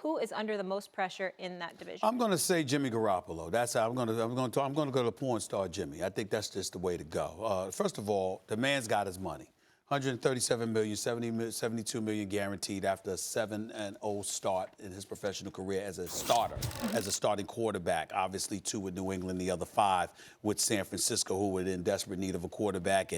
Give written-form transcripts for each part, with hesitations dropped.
Who is under the most pressure in that division? I'm going to say Jimmy Garoppolo. That's how I'm going to go to porn star Jimmy. I think that's just the way to go. First of all, the man's got his money. 137 million, 72 million guaranteed after a 7-0 start in his professional career as a starter, as a starting quarterback. Obviously, 2 with New England, the other 5 with San Francisco, who were in desperate need of a quarterback.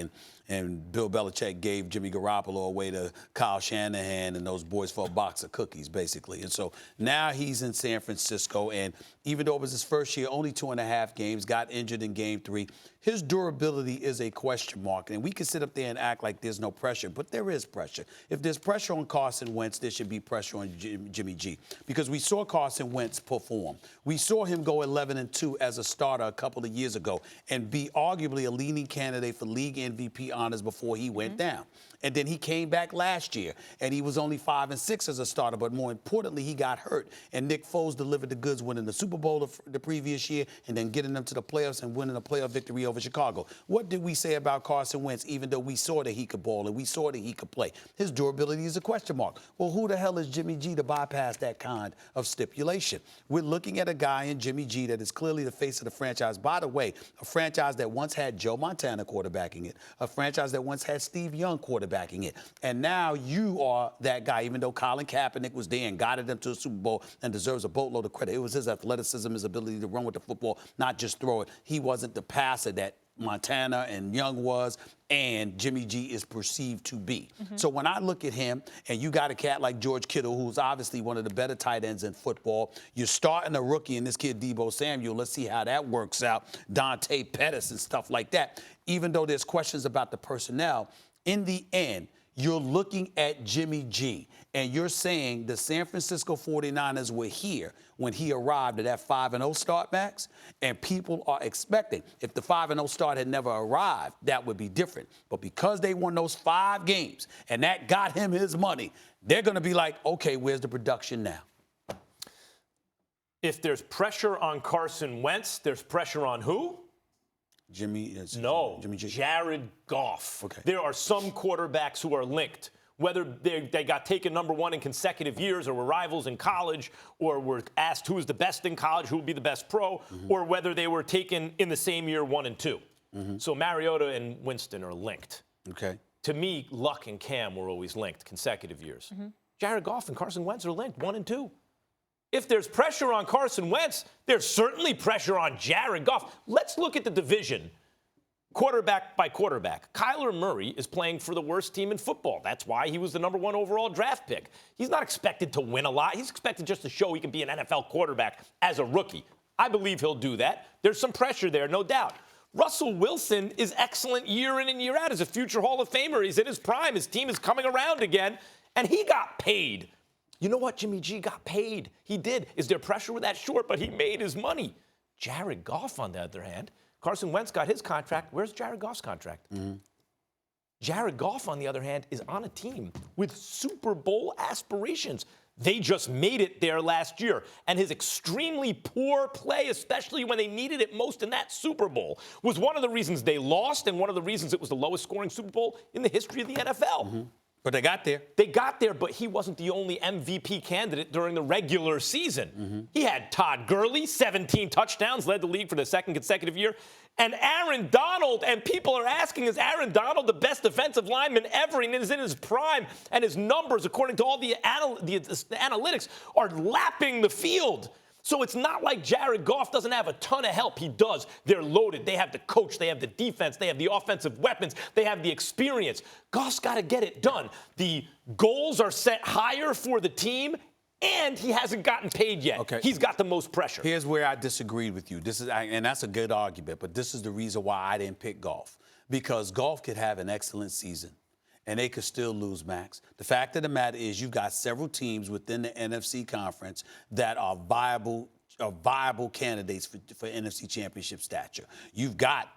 And Bill Belichick gave Jimmy Garoppolo away to Kyle Shanahan and those boys for a box of cookies, basically. And so now he's in San Francisco, and even though it was his first year, only 2.5 games, got injured in Game 3, his durability is a question mark. And we can sit up there and act like there's no pressure, but there is pressure. If there's pressure on Carson Wentz, there should be pressure on Jimmy G, because we saw Carson Wentz perform. We saw him go 11-2 as a starter a couple of years ago and be arguably a leading candidate for league MVP honors before he went down. And then he came back last year, and he was only 5-6 as a starter. But more importantly, he got hurt. And Nick Foles delivered the goods, winning the Super Bowl the previous year and then getting them to the playoffs and winning a playoff victory over Chicago. What did we say about Carson Wentz, even though we saw that he could ball and we saw that he could play? His durability is a question mark. Well, who the hell is Jimmy G to bypass that kind of stipulation? We're looking at a guy in Jimmy G that is clearly the face of the franchise. By the way, a franchise that once had Joe Montana quarterbacking it, a franchise that once had Steve Young quarterbacking it. And now you are that guy, even though Colin Kaepernick was there and guided them to a Super Bowl and deserves a boatload of credit. It was his athleticism, his ability to run with the football, not just throw it. He wasn't the passer that Montana and Young was, and Jimmy G is perceived to be. So when I look at him, and you got a cat like George Kittle, who's obviously one of the better tight ends in football, you're starting a rookie in this kid Deebo Samuel. Let's see how that works out. Dante Pettis and stuff like that. Even though there's questions about the personnel, in the end, you're looking at Jimmy G, and you're saying the San Francisco 49ers were here when he arrived at that 5-0 start, Max, and people are expecting. If the 5-0 start had never arrived, that would be different. But because they won those 5 games, and that got him his money, they're going to be like, okay, where's the production now? If there's pressure on Carson Wentz, there's pressure on who? Jimmy G. Jared Goff. Okay. There are some quarterbacks who are linked, whether they got taken #1 in consecutive years or were rivals in college or were asked who's the best in college, who would be the best pro, or whether they were taken in the same year 1 and 2. So Mariota and Winston are linked. Okay. To me, Luck and Cam were always linked consecutive years. Jared Goff and Carson Wentz are linked 1 and 2. If there's pressure on Carson Wentz, there's certainly pressure on Jared Goff. Let's look at the division, quarterback by quarterback. Kyler Murray is playing for the worst team in football. That's why he was the #1 overall draft pick. He's not expected to win a lot. He's expected just to show he can be an NFL quarterback as a rookie. I believe he'll do that. There's some pressure there, no doubt. Russell Wilson is excellent year in and year out as a future Hall of Famer. He's in his prime. His team is coming around again, and he got paid. You know what? Jimmy G got paid. He did. Is there pressure with that? Sure, but he made his money. Jared Goff, on the other hand, Carson Wentz got his contract. Where's Jared Goff's contract? Jared Goff, on the other hand, is on a team with Super Bowl aspirations. They just made it there last year. And his extremely poor play, especially when they needed it most in that Super Bowl, was one of the reasons they lost and one of the reasons it was the lowest scoring Super Bowl in the history of the NFL. But they got there. They got there, but he wasn't the only MVP candidate during the regular season. He had Todd Gurley, 17 touchdowns, led the league for the 2nd consecutive year. And Aaron Donald, and people are asking, is Aaron Donald the best defensive lineman ever? And is in his prime, and his numbers, according to all the analytics, are lapping the field. So it's not like Jared Goff doesn't have a ton of help. He does. They're loaded. They have the coach. They have the defense. They have the offensive weapons. They have the experience. Goff's got to get it done. The goals are set higher for the team, and he hasn't gotten paid yet. Okay. He's got the most pressure. Here's where I disagreed with you. And that's a good argument, but this is the reason why I didn't pick Goff. Because Goff could have an excellent season, and they could still lose, Max. The fact of the matter is you've got several teams within the NFC conference that are viable candidates for NFC championship stature. You've got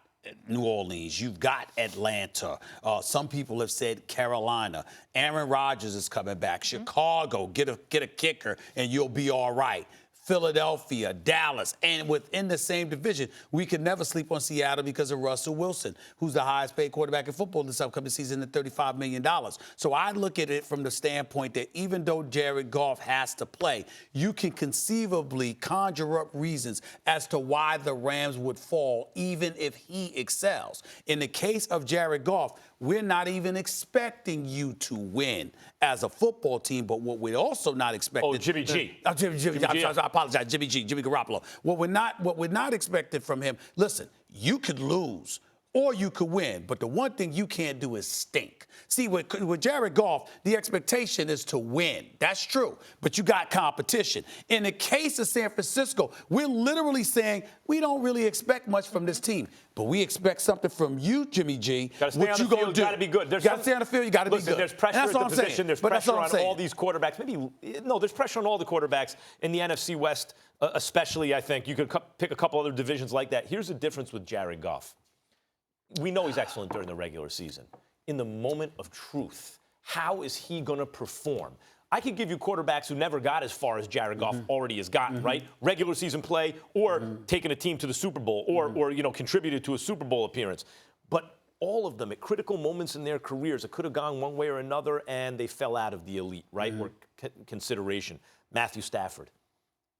New Orleans. You've got Atlanta. Some people have said Carolina. Aaron Rodgers is coming back. Chicago, get a kicker, and you'll be all right. Philadelphia, Dallas, and within the same division, we can never sleep on Seattle because of Russell Wilson, who's the highest paid quarterback in football this upcoming season at $35 million. So I look at it from the standpoint that even though Jared Goff has to play, you can conceivably conjure up reasons as to why the Rams would fall, even if he excels. In the case of Jared Goff, we're not even expecting you to win as a football team, but what we're also not expecting. Oh, Jimmy G. Jimmy G. I apologize, Jimmy G. Jimmy Garoppolo. What we're not expecting from him. Listen, you could lose or you could win, but the one thing you can't do is stink. See, with Jared Goff, the expectation is to win. That's true, but you got competition. In the case of San Francisco, we're literally saying we don't really expect much from this team, but we expect something from you, Jimmy G. Got to stay on the field. You got to be good. You got to stay on the field. You got to be good. There's pressure at the position. There's pressure on all these quarterbacks. There's pressure on all the quarterbacks in the NFC West, especially. I think you could pick a couple other divisions like that. Here's the difference with Jared Goff. We know he's excellent during the regular season. In the moment of truth, how is he going to perform? I could give you quarterbacks who never got as far as Jared Goff already has gotten, right? Regular season play or taking a team to the Super Bowl or contributed to a Super Bowl appearance. But all of them at critical moments in their careers, it could have gone one way or another, and they fell out of the elite, right? Or consideration. Matthew Stafford,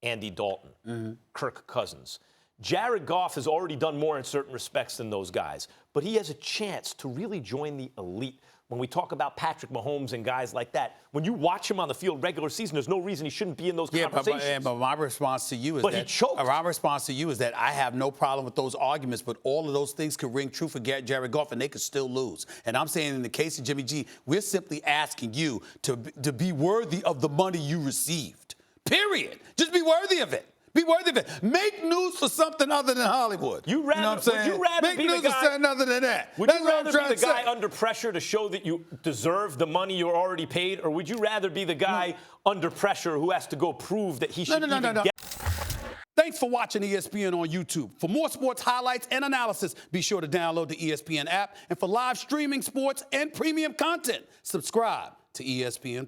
Andy Dalton, Kirk Cousins. Jared Goff has already done more in certain respects than those guys, but he has a chance to really join the elite. When we talk about Patrick Mahomes and guys like that, when you watch him on the field regular season, there's no reason he shouldn't be in those conversations. But my response to you is he choked. My response to you is that I have no problem with those arguments, but all of those things could ring true for Jared Goff, and they could still lose. And I'm saying in the case of Jimmy G, we're simply asking you to be worthy of the money you received. Period. Just be worthy of it. Be worthy of it. Make news for something other than Hollywood. You know what I'm saying? Would you rather Make be news the guy, for something other than that. Would you rather be the guy under pressure to show that you deserve the money you're already paid, or would you rather be the guy under pressure who has to go prove that he should get? Thanks for watching ESPN on YouTube. For more sports highlights and analysis, be sure to download the ESPN app. And for live streaming sports and premium content, subscribe to ESPN+.